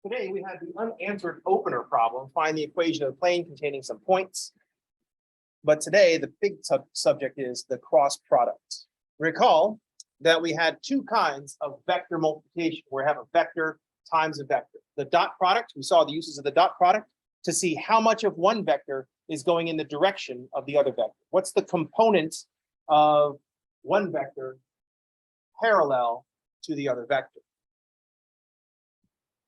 Today we have the unanswered opener problem. Find the equation of the plane containing some points. But today the big subject is the cross product. Recall that we had two kinds of vector multiplication where we have a vector times a vector. The dot product, we saw the uses of the dot product to see how much of one vector is going in the direction of the other vector. What's the component of one vector parallel to the other vector?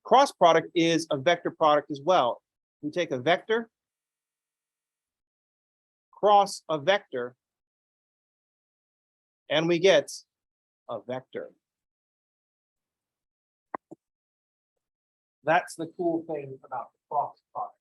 Cross product is a vector product as well. We take a vector, cross a vector, and we get a vector. That's the cool thing about the cross product.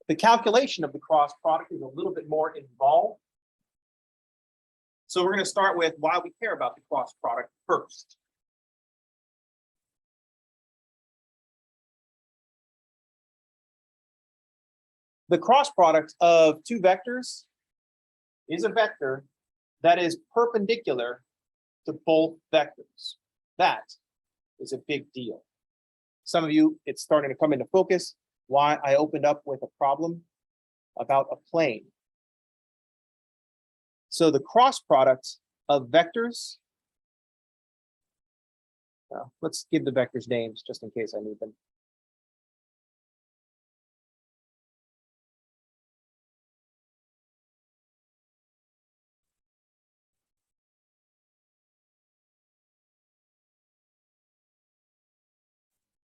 The calculation of the cross product is a little bit more involved. So we're going to start with why we care about the cross product first. The cross product of two vectors is a vector that is perpendicular to both vectors. That is a big deal. Some of you, it's starting to come into focus why I opened up with a problem about a plane. So the cross product of vectors, let's give the vectors names just in case I need them.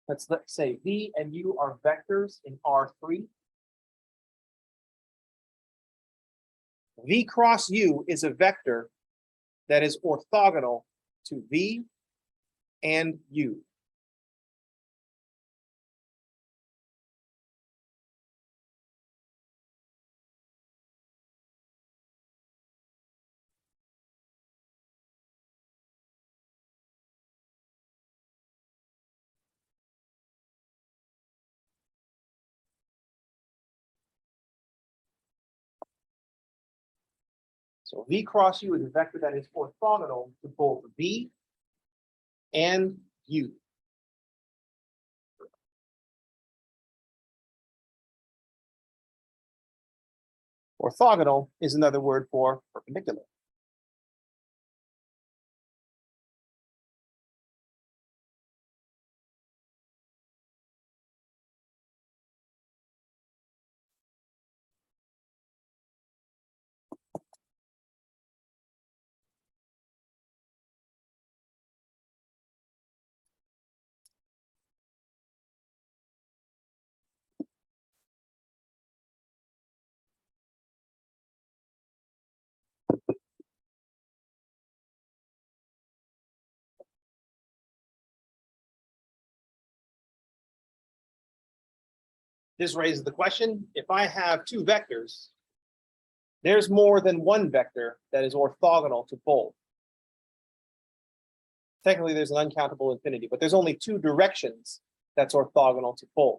Let's say V and U are vectors in R3. V cross U is a vector that is orthogonal to V and U. So V cross U is a vector that is orthogonal to both V and U. Orthogonal is another word for perpendicular. This raises the question, if I have two vectors, there's more than one vector that is orthogonal to both. Technically, there's an uncountable infinity, but there's only two directions that's orthogonal to both.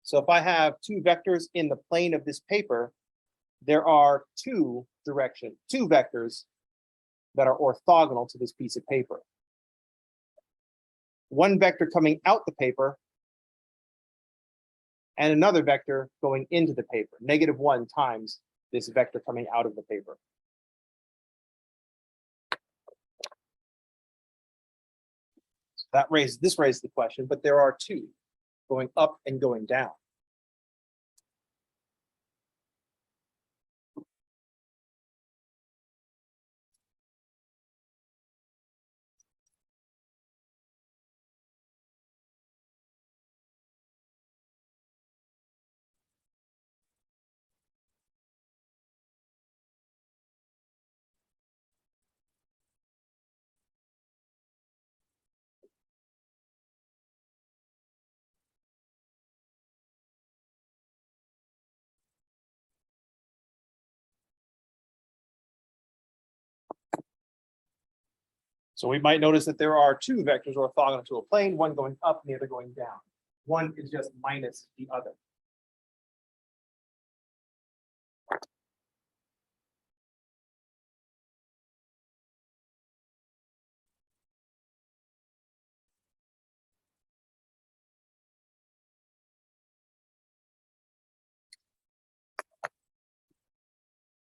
So if I have two vectors in the plane of this paper, there are two vectors that are orthogonal to this piece of paper. One vector coming out the paper and another vector going into the paper, -1 times this vector coming out of the paper. So this raises the question, but there are two going up and going down. So we might notice that there are two vectors orthogonal to a plane, one going up and the other going down. One is just minus the other.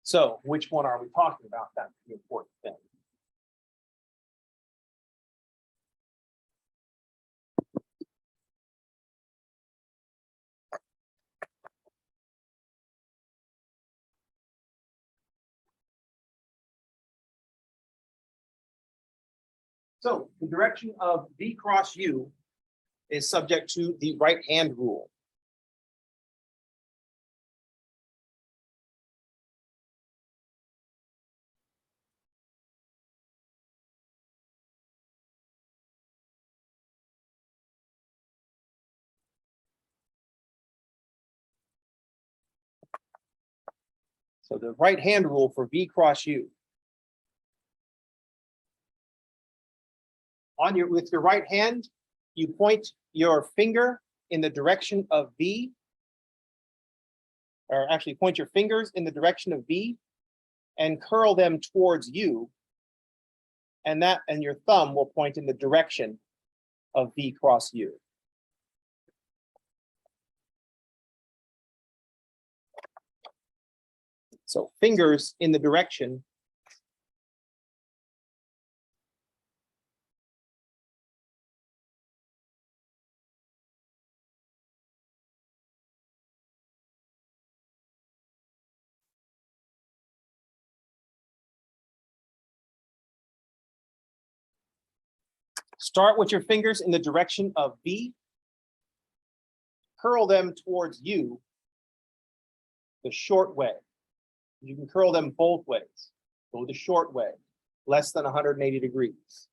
So which one are we talking about? That's the important thing. So the direction of V cross U is subject to the right-hand rule. So the right-hand rule for V cross U. With your right hand, you point your finger in the direction of V, or actually point your fingers in the direction of V and curl them towards U. And your thumb will point in the direction of V cross U. So fingers in the direction start with your fingers in the direction of V, curl them towards U the short way. You can curl them both ways. Go the short way, less than 180 degrees.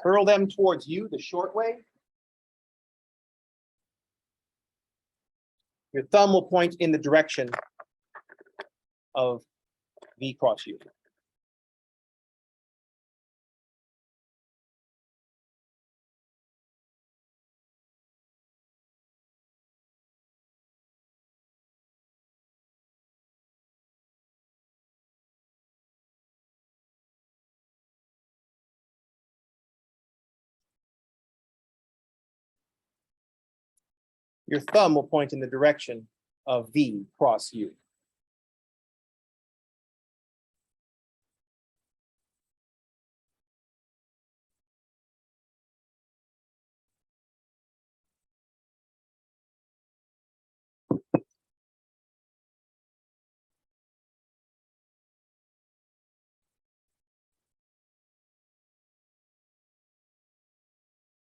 Curl them towards U the short way. Your thumb will point in the direction of V cross U. Your thumb will point in the direction of V cross U.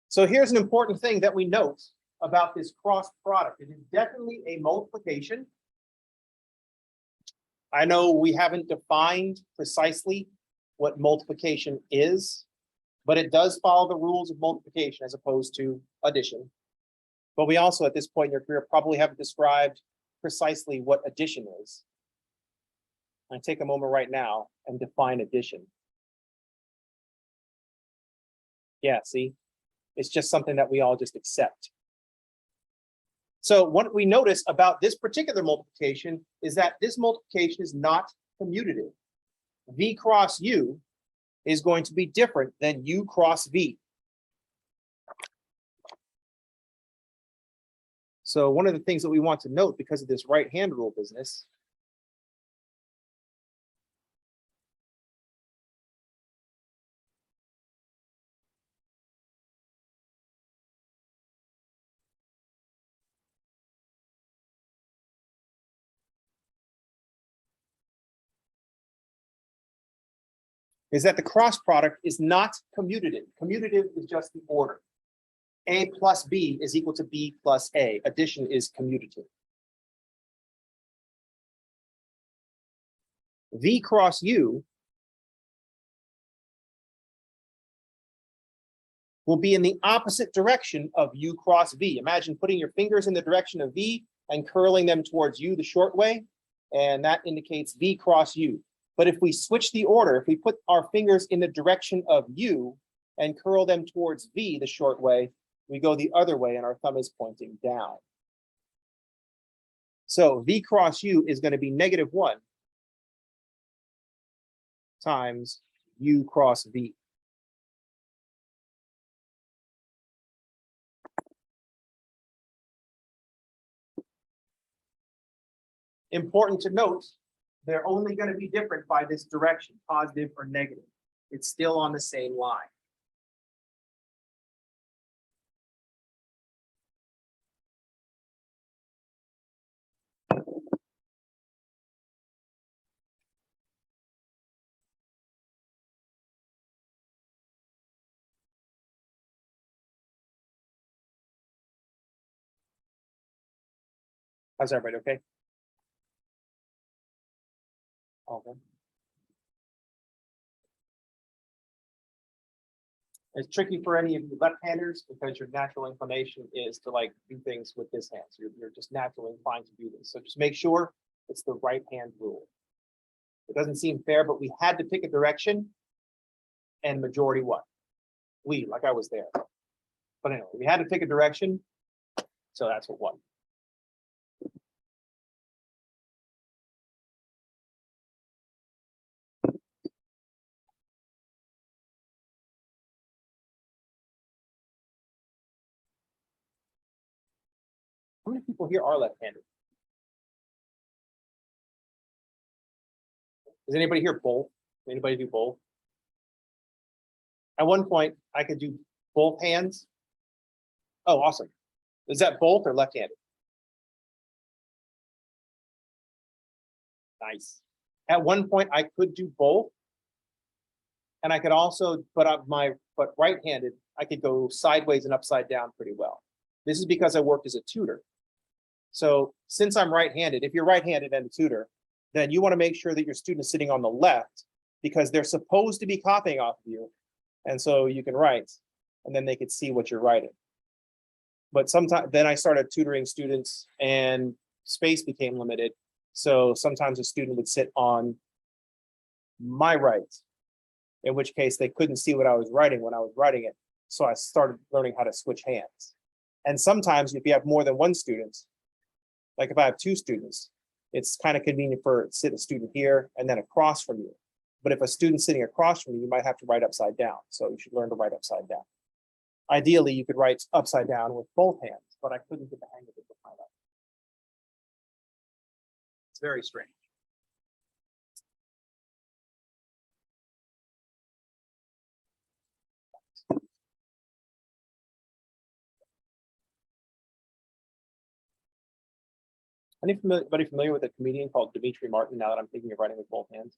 So here's an important thing that we note about this cross product. It is definitely a multiplication. I know we haven't defined precisely what multiplication is, but it does follow the rules of multiplication as opposed to addition. But we also, at this point in your career, probably haven't described precisely what addition is. I take a moment right now and define addition. Yeah, see, it's just something that we all just accept. So what we notice about this particular multiplication is that this multiplication is not commutative. V cross U is going to be different than U cross V. So one of the things that we want to note because of this right-hand rule business is that the cross product is not commutative. Commutative is just the order. A plus B is equal to B plus A. Addition is commutative. V cross U will be in the opposite direction of U cross V. Imagine putting your fingers in the direction of V and curling them towards U the short way, and that indicates V cross U. But if we switch the order, if we put our fingers in the direction of U and curl them towards V the short way, we go the other way and our thumb is pointing down. So V cross U is going to be -1 times U cross V. Important to note, they're only going to be different by this direction, positive or negative. It's still on the same line. How's everybody okay? Okay. It's tricky for any of you left-handers because your natural inclination is to like do things with this hand. So you're just naturally inclined to do this. So just make sure it's the right hand rule. It doesn't seem fair, but we had to pick a direction, and majority what? We, like I was there. But anyway, we had to pick a direction, so that's what won. How many people here are left-handed? Does anybody here both? Anybody do both? At one point, I could do both hands. Oh, awesome. Is that both or left-handed? Nice. At one point, I could do both. And I could also, but right-handed, I could go sideways and upside down pretty well. This is because I worked as a tutor. So since I'm right-handed, if you're right-handed and a tutor, then you want to make sure that your student is sitting on the left because they're supposed to be copying off of you. And so you can write, and then they could see what you're writing. But sometimes then I started tutoring students and space became limited. So sometimes a student would sit on my right, in which case they couldn't see what I was writing when I was writing it. So I started learning how to switch hands. And sometimes if you have more than one student, like if I have 2 students, it's kind of convenient for sit a student here and then across from you. But if a student's sitting across from you, you might have to write upside down. So you should learn to write upside down. Ideally, you could write upside down with both hands, but I couldn't get the hang of it with my left. It's very strange. Anybody familiar with a comedian called Dimitri Martin, now that I'm thinking of writing with both hands?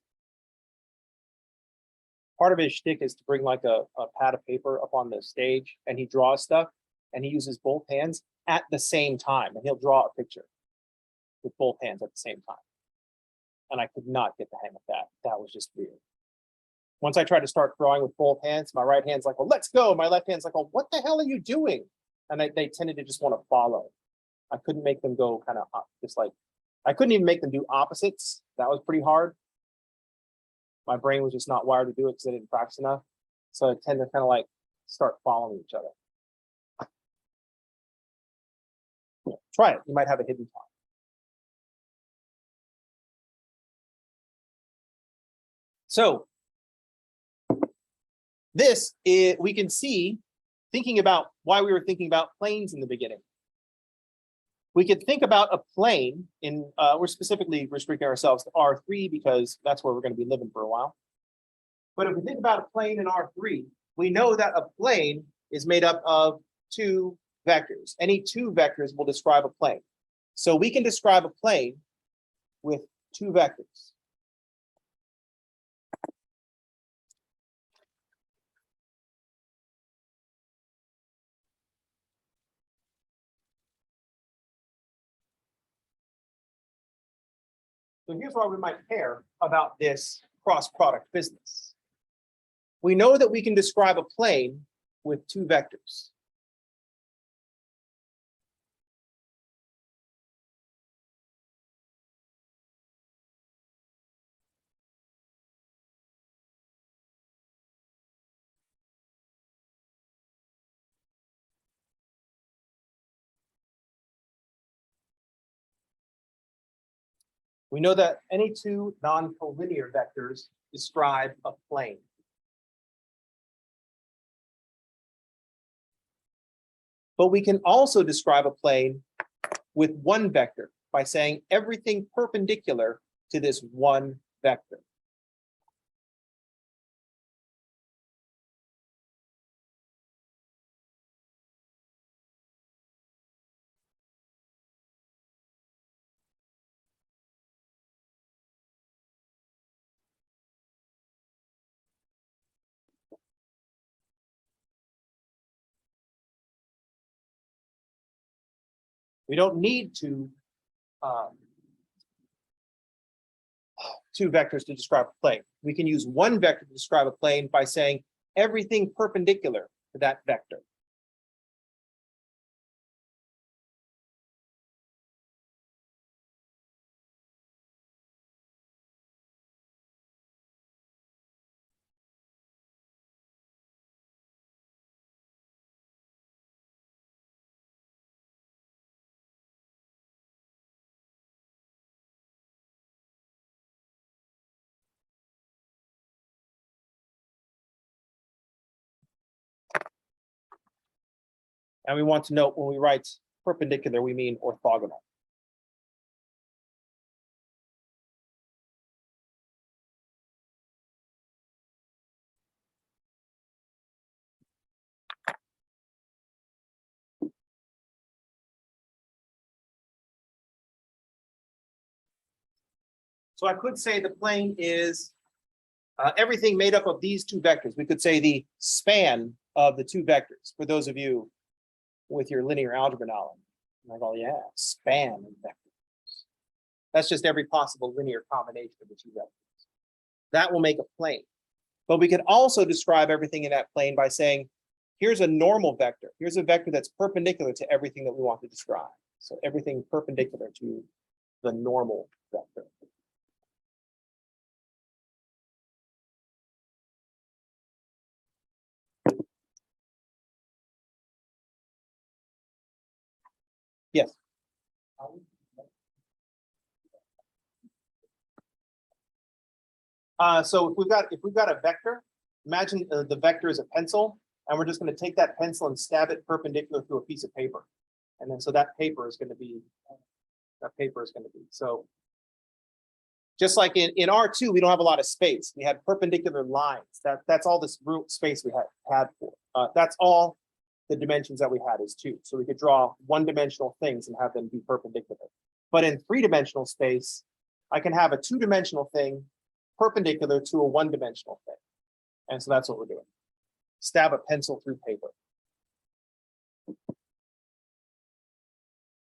Part of his shtick is to bring like a pad of paper up on the stage and he draws stuff and he uses both hands at the same time and he'll draw a picture with both hands at the same time. And I could not get the hang of that. That was just weird. Once I tried to start drawing with both hands, my right hand's like, well, let's go. My left hand's like, well, what the hell are you doing? And they tended to just want to follow. I couldn't make them go kind of just like, I couldn't even make them do opposites. That was pretty hard. My brain was just not wired to do it because I didn't practice enough. So I tend to kind of like start following each other. Yeah, try it. You might have a hidden talent. So this is, we can see, thinking about why we were thinking about planes in the beginning. We could think about a plane in, we're specifically restricting ourselves to R3 because that's where we're going to be living for a while. But if we think about a plane in R3, we know that a plane is made up of 2 vectors. Any 2 vectors will describe a plane. So we can describe a plane with 2 vectors. So here's why we might care about this cross-product business. We know that we can describe a plane with 2 vectors. We know that any two non-collinear vectors describe a plane. But we can also describe a plane with one vector by saying everything perpendicular to this one vector. We don't need two vectors to describe a plane. We can use one vector to describe a plane by saying everything perpendicular to that vector. And we want to note when we write perpendicular, we mean orthogonal. So I could say the plane is everything made up of these two vectors. We could say the span of the two vectors. For those of you with your linear algebra knowledge, like, oh yeah, span of vectors. That's just every possible linear combination of the two vectors. That will make a plane. But we could also describe everything in that plane by saying, here's a normal vector. Here's a vector that's perpendicular to everything that we want to describe. So everything perpendicular to the normal vector. Yes. So if we've got a vector, imagine the vector is a pencil, and we're just going to take that pencil and stab it perpendicular through a piece of paper, and then so that paper is going to be so. Just like in R2, we don't have a lot of space. We had perpendicular lines. That's all this root space we had for. That's all the dimensions that we had is 2. So we could draw one-dimensional things and have them be perpendicular. But in 3-dimensional space, I can have a 2-dimensional thing perpendicular to a 1-dimensional thing. And so that's what we're doing. Stab a pencil through paper.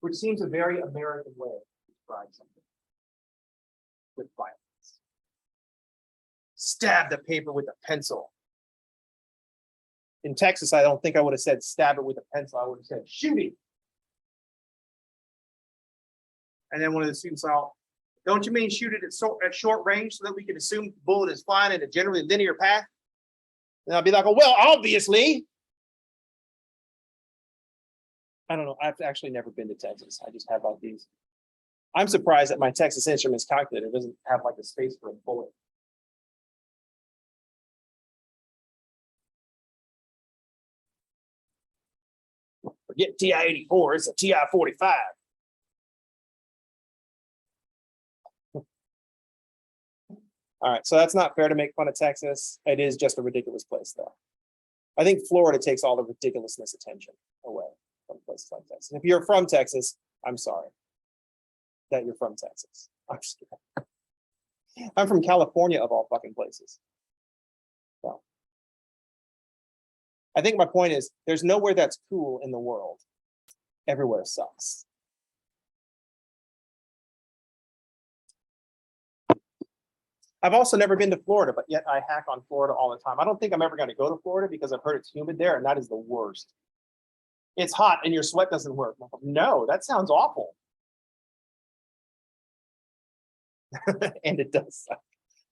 Which seems a very American way to describe something. With violence. Stab the paper with a pencil. In Texas, I don't think I would have said stab it with a pencil. I would have said shooting. And then one of the students out, don't you mean shoot it at short range so that we can assume the bullet is flying in a generally linear path? And I'll be like, oh, well, obviously. I don't know. I've actually never been to Texas. I just have like these. I'm surprised that my Texas Instruments calculator doesn't have like a space for a bullet. Forget TI-84, it's a TI-45. All right, so that's not fair to make fun of Texas. It is just a ridiculous place, though. I think Florida takes all the ridiculousness attention away from places like Texas. If you're from Texas, I'm sorry that you're from Texas. I'm just kidding. I'm from California, of all fucking places. So I think my point is there's nowhere that's cool in the world. Everywhere sucks. I've also never been to Florida, but yet I hack on Florida all the time. I don't think I'm ever going to go to Florida because I've heard it's humid there, and that is the worst. It's hot and your sweat doesn't work. No, that sounds awful. And it does suck.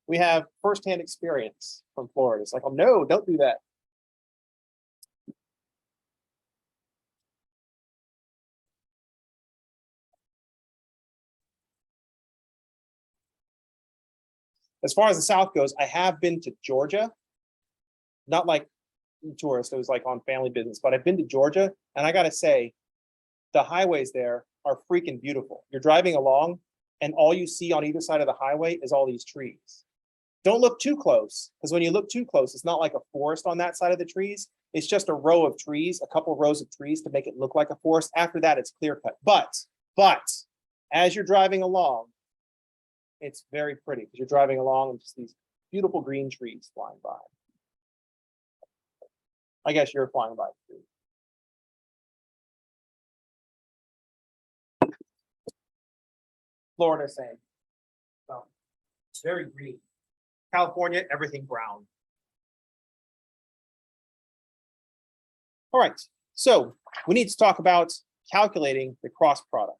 We have firsthand experience from Florida. It's like, oh no, don't do that. As far as the South goes, I have been to Georgia, not like tourist, it was like on family business, but I've been to Georgia, and I gotta say, the highways there are freaking beautiful. You're driving along, and all you see on either side of the highway is all these trees. Don't look too close, because when you look too close, it's not like a forest on that side of the trees. It's just a row of trees, a couple of rows of trees to make it look like a forest. After that, it's clear cut. But as you're driving along, it's very pretty because you're driving along and just these beautiful green trees flying by. I guess you're flying by too. Florida, same. So it's very green. California, everything brown. All right, so we need to talk about calculating the cross product.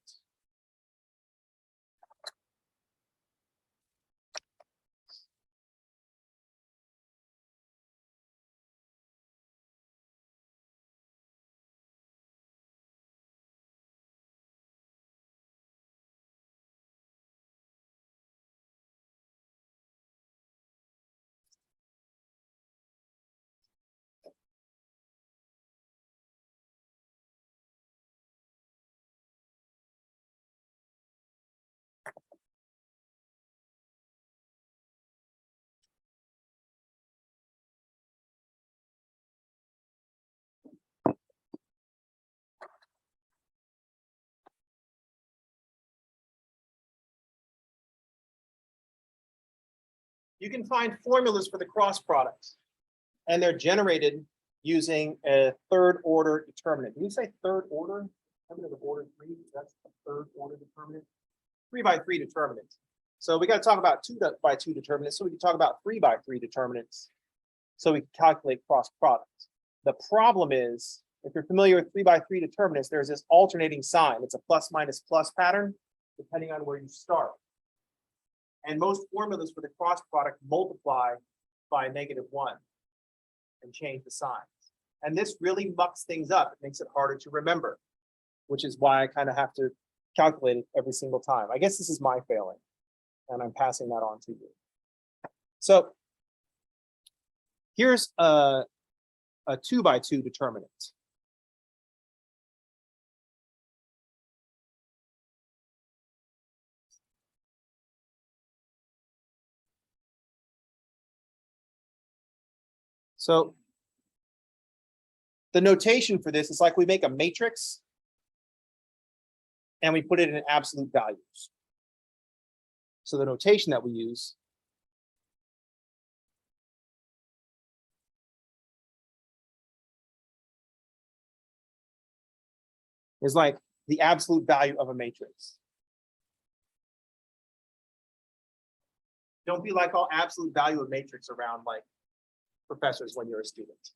You can find formulas for the cross products, and they're generated using a third order determinant. Did you say third order? Determinant of order 3, that's the third order determinant. 3 by 3 determinants. So we got to talk about 2 by 2 determinants, so we can talk about 3 by 3 determinants, so we can calculate cross products. The problem is, if you're familiar with 3 by 3 determinants, there's this alternating sign. It's a plus minus plus pattern, depending on where you start. And most formulas for the cross product multiply by -1 and change the signs. And this really mucks things up. It makes it harder to remember, which is why I kind of have to calculate it every single time. I guess this is my failing, and I'm passing that on to you. So here's a 2 by 2 determinant. So the notation for this is like we make a matrix and we put it in absolute values. So the notation that we use is like the absolute value of a matrix. Don't be like all absolute value of matrix around like professors when you're a student.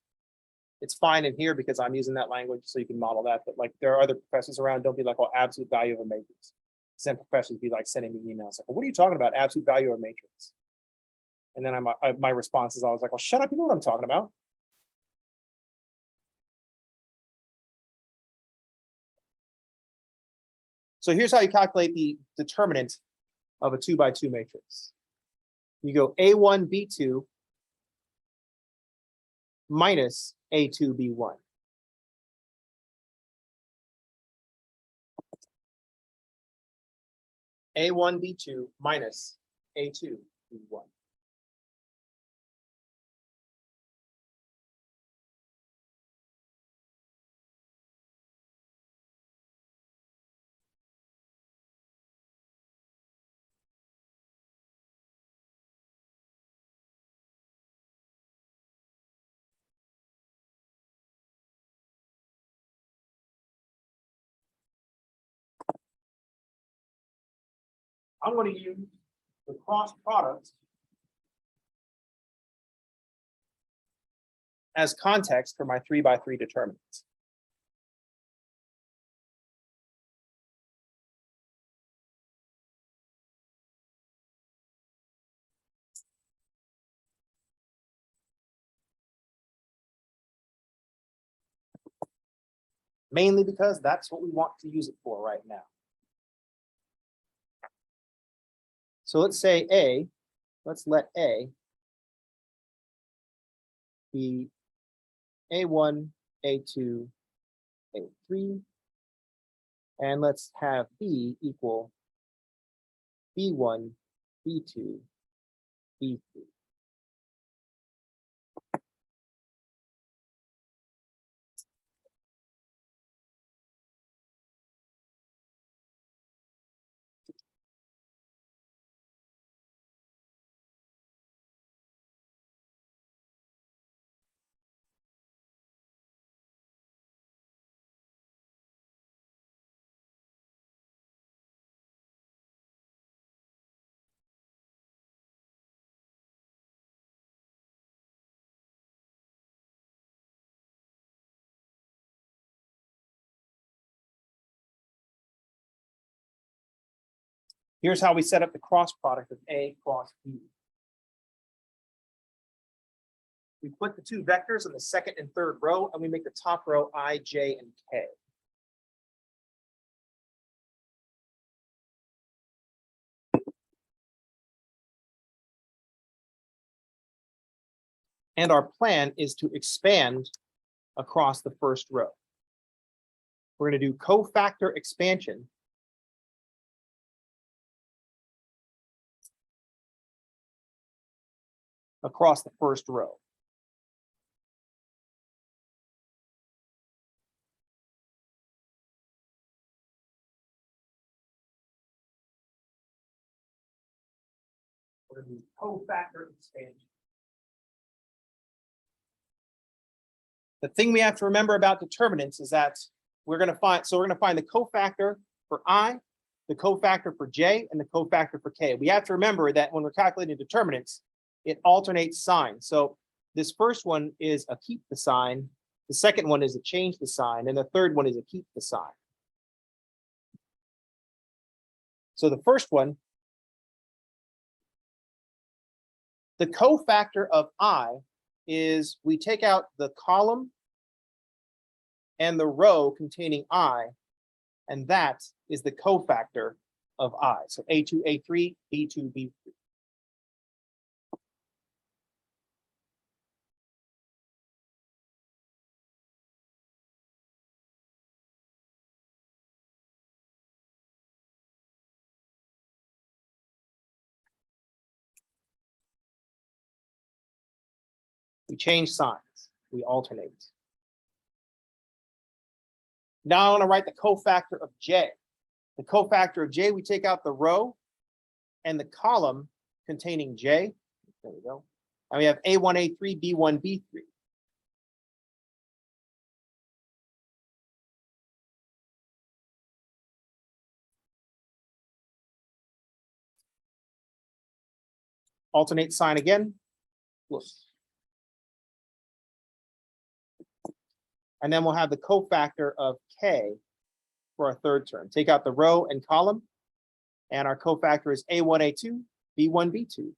It's fine in here because I'm using that language so you can model that, but like there are other professors around, don't be like, oh, absolute value of a matrix. Some professors be like sending me emails like, well, what are you talking about? Absolute value of a matrix. And then my response is always like, well, shut up, you know what I'm talking about. So here's how you calculate the determinant of a 2 by 2 matrix. You go A1, B2 minus A2, B1. A1, B2 minus A2, B1. I'm going to use the cross product as context for my 3 by 3 determinants. Mainly because that's what we want to use it for right now. So let's say A let's let A be A1, A2, A3, and let's have B equal B1, B2, B3. Here's how we set up the cross product of A cross B. We put the two vectors in the second and third row, and we make the top row I, J, and K. And our plan is to expand across the first row. We're going to do cofactor expansion across the first row. We're going to do cofactor expansion. The thing we have to remember about determinants is that we're going to find the cofactor for I, the cofactor for J, and the cofactor for K. We have to remember that when we're calculating determinants, it alternates signs. So this first one is a keep the sign, the second one is a change the sign, and the third one is a keep the sign. So the first one, the cofactor of I is we take out the column and the row containing I, and that is the cofactor of I. So A2, A3, B2, B3. We change signs, we alternate. Now I want to write the cofactor of J. The cofactor of J, we take out the row and the column containing J. There we go. And we have A1, A3, B1, B3. Alternate sign again. And then we'll have the cofactor of K for our third term. Take out the row and column, and our cofactor is A1, A2, B1, B2.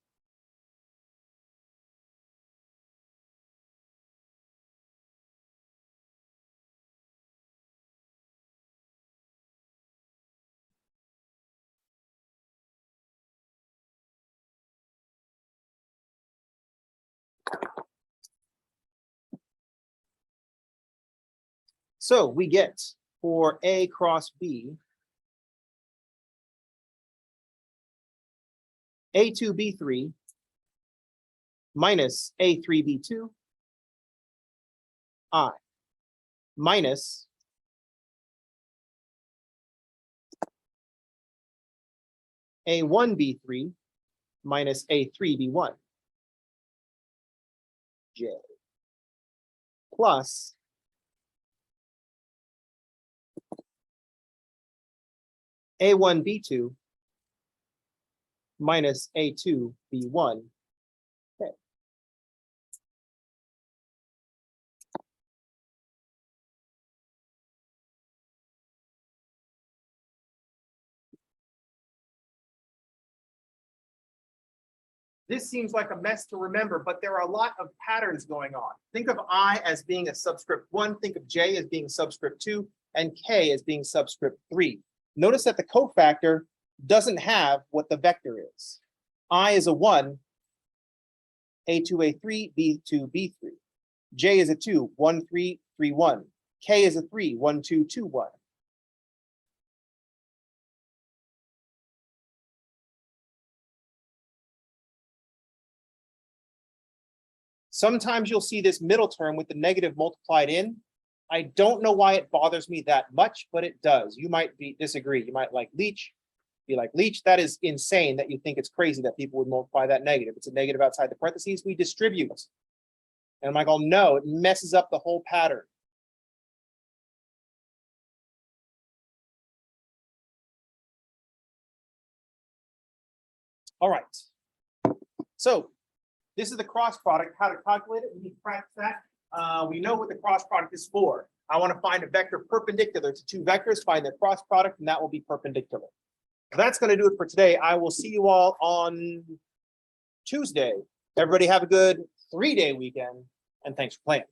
So we get for A cross B, A2, B3 minus A3, B2, I minus A1, B3 minus A3, B1, J, plus A1, B2 minus A2, B1, K. This seems like a mess to remember, but there are a lot of patterns going on. Think of I as being a subscript 1, think of J as being subscript 2, and K as being subscript 3. Notice that the cofactor doesn't have what the vector is. I is a 1, A2, A3, B2, B3. J is a 2, 1, 3, 3, 1. K is a 3, 1, 2, 2, 1. Sometimes you'll see this middle term with the negative multiplied in. I don't know why it bothers me that much, but it does. You might disagree. You might like Leach. Be like, Leach, that is insane that you think it's crazy that people would multiply that negative. It's a negative outside the parentheses. We distribute. And I'm like, oh no, it messes up the whole pattern. All right. So this is the cross product. How to calculate it? We need to practice that. We know what the cross product is for. I want to find a vector perpendicular to two vectors, find their cross product, and that will be perpendicular. That's going to do it for today. I will see you all on Tuesday. Everybody have a good 3-day weekend, and thanks for playing.